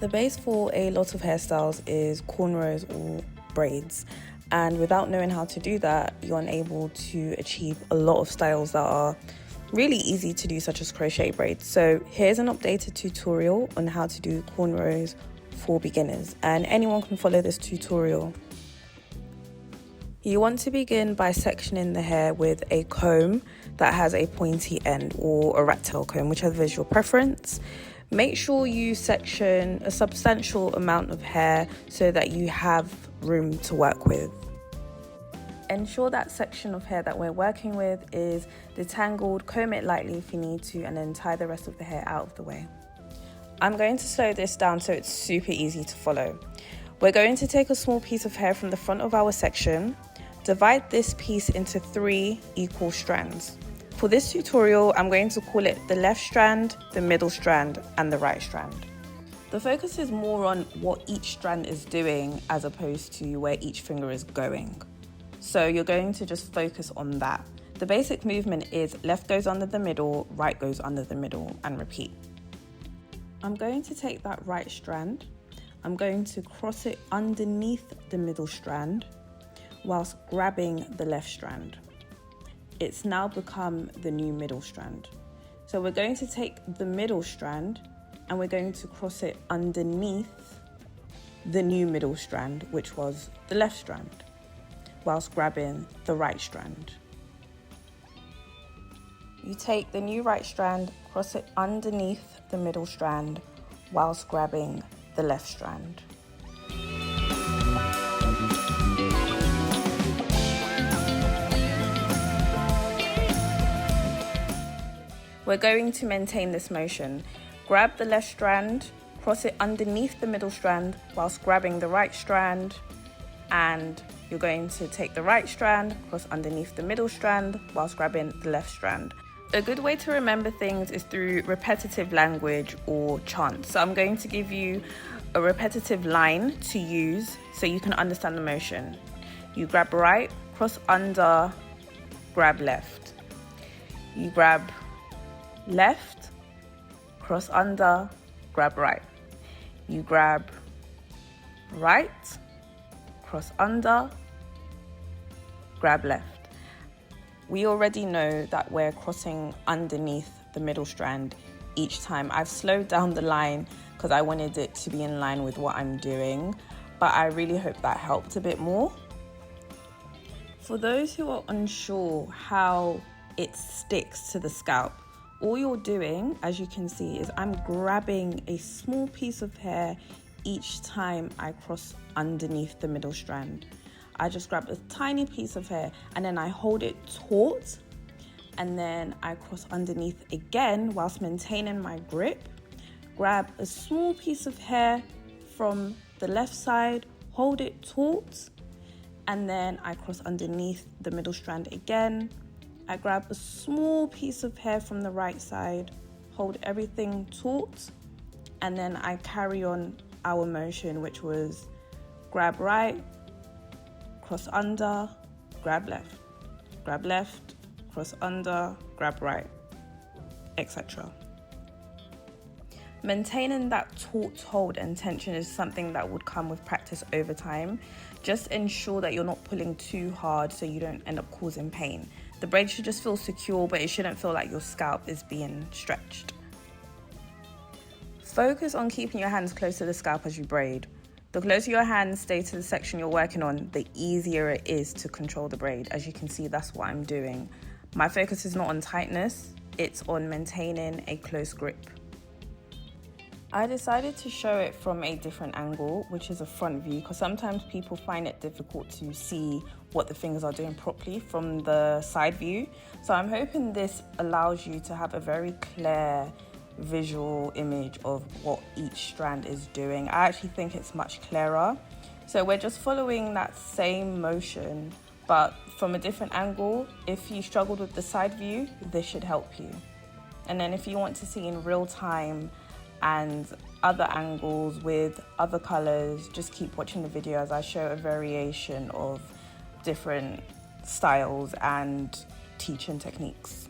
The base for a lot of hairstyles is cornrows or braids, and without knowing how to do that, you're unable to achieve a lot of styles that are really easy to do, such as crochet braids. So here's an updated tutorial on how to do cornrows for beginners, and anyone can follow this tutorial. You want to begin by sectioning the hair with a comb that has a pointy end, or a rat tail comb, whichever is your preference. Make sure you section a substantial amount of hair so that you have room to work with. Ensure that section of hair that we're working with is detangled, comb it lightly if you need to, and then tie the rest of the hair out of the way. I'm going to slow this down so it's super easy to follow. We're going to take a small piece of hair from the front of our section, divide this piece into 3 equal strands. For this tutorial, I'm going to call it the left strand, the middle strand, and the right strand. The focus is more on what each strand is doing as opposed to where each finger is going. So you're going to just focus on that. The basic movement is left goes under the middle, right goes under the middle, and repeat. I'm going to take that right strand, I'm going to cross it underneath the middle strand whilst grabbing the left strand. It's now become the new middle strand. So we're going to take the middle strand and we're going to cross it underneath the new middle strand, which was the left strand, whilst grabbing the right strand. You take the new right strand, cross it underneath the middle strand, whilst grabbing the left strand. We're going to maintain this motion. Grab the left strand, cross it underneath the middle strand whilst grabbing the right strand, and you're going to take the right strand, cross underneath the middle strand whilst grabbing the left strand. A good way to remember things is through repetitive language or chants. So I'm going to give you a repetitive line to use so you can understand the motion. You grab right, cross under, grab left. You grab left, cross under, grab right. You grab right, cross under, grab left. We already know that we're crossing underneath the middle strand each time. I've slowed down the line because I wanted it to be in line with what I'm doing, but I really hope that helped a bit more. For those who are unsure how it sticks to the scalp, all you're doing, as you can see, is I'm grabbing a small piece of hair each time I cross underneath the middle strand. I just grab a tiny piece of hair and then I hold it taut, and then I cross underneath again whilst maintaining my grip. Grab a small piece of hair from the left side, hold it taut, and then I cross underneath the middle strand again. I grab a small piece of hair from the right side, hold everything taut, and then I carry on our motion, which was grab right, cross under, grab left, cross under, grab right, etc. Maintaining that taut hold and tension is something that would come with practice over time. Just ensure that you're not pulling too hard so you don't end up causing pain. The braid should just feel secure, but it shouldn't feel like your scalp is being stretched. Focus on keeping your hands close to the scalp as you braid. The closer your hands stay to the section you're working on, the easier it is to control the braid. As you can see, that's what I'm doing. My focus is not on tightness, it's on maintaining a close grip. I decided to show it from a different angle, which is a front view, because sometimes people find it difficult to see what the fingers are doing properly from the side view. So I'm hoping this allows you to have a very clear visual image of what each strand is doing. I actually think it's much clearer. So we're just following that same motion, but from a different angle. If you struggled with the side view, this should help you. And then if you want to see in real time and other angles with other colors, just keep watching the video as I show a variation of different styles and teaching techniques.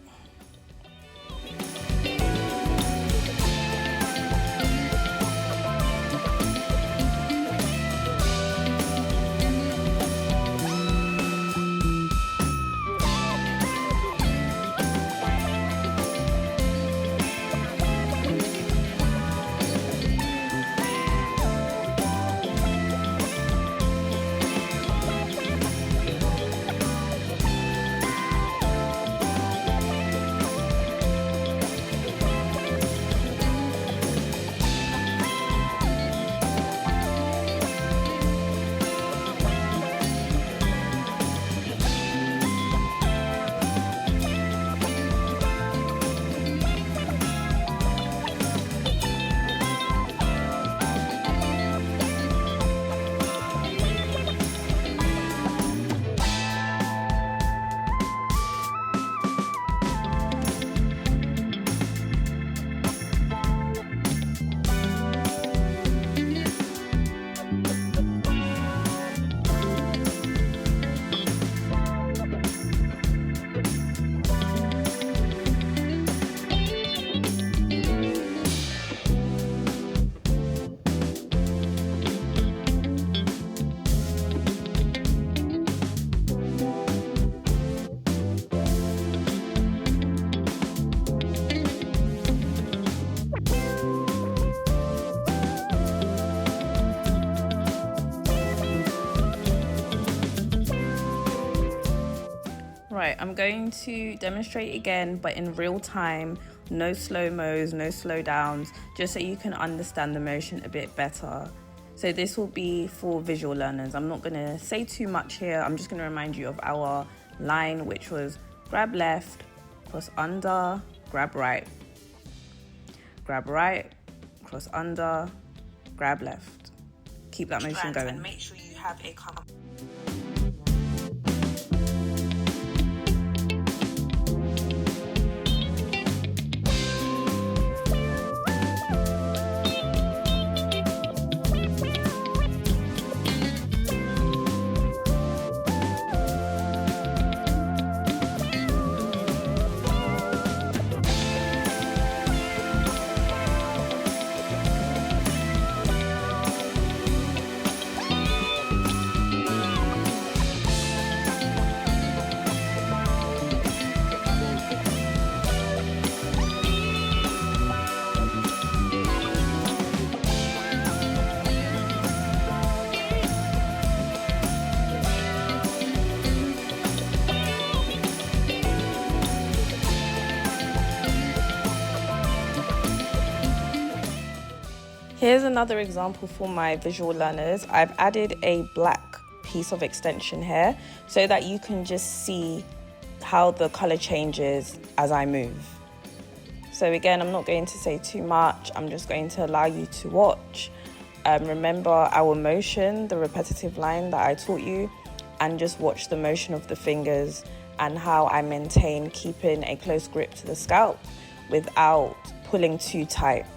Right, I'm going to demonstrate again, but in real time, no slow-mos, no slow-downs, just so you can understand the motion a bit better. So this will be for visual learners. I'm not going to say too much here. I'm just going to remind you of our line, which was grab left, cross under, grab right, cross under, grab left. Keep that motion going. And make sure you have a calm. Here's another example for my visual learners. I've added a black piece of extension here so that you can just see how the color changes as I move. So again, I'm not going to say too much. I'm just going to allow you to watch. Remember our motion, the repetitive line that I taught you, and just watch the motion of the fingers and how I maintain keeping a close grip to the scalp without pulling too tight.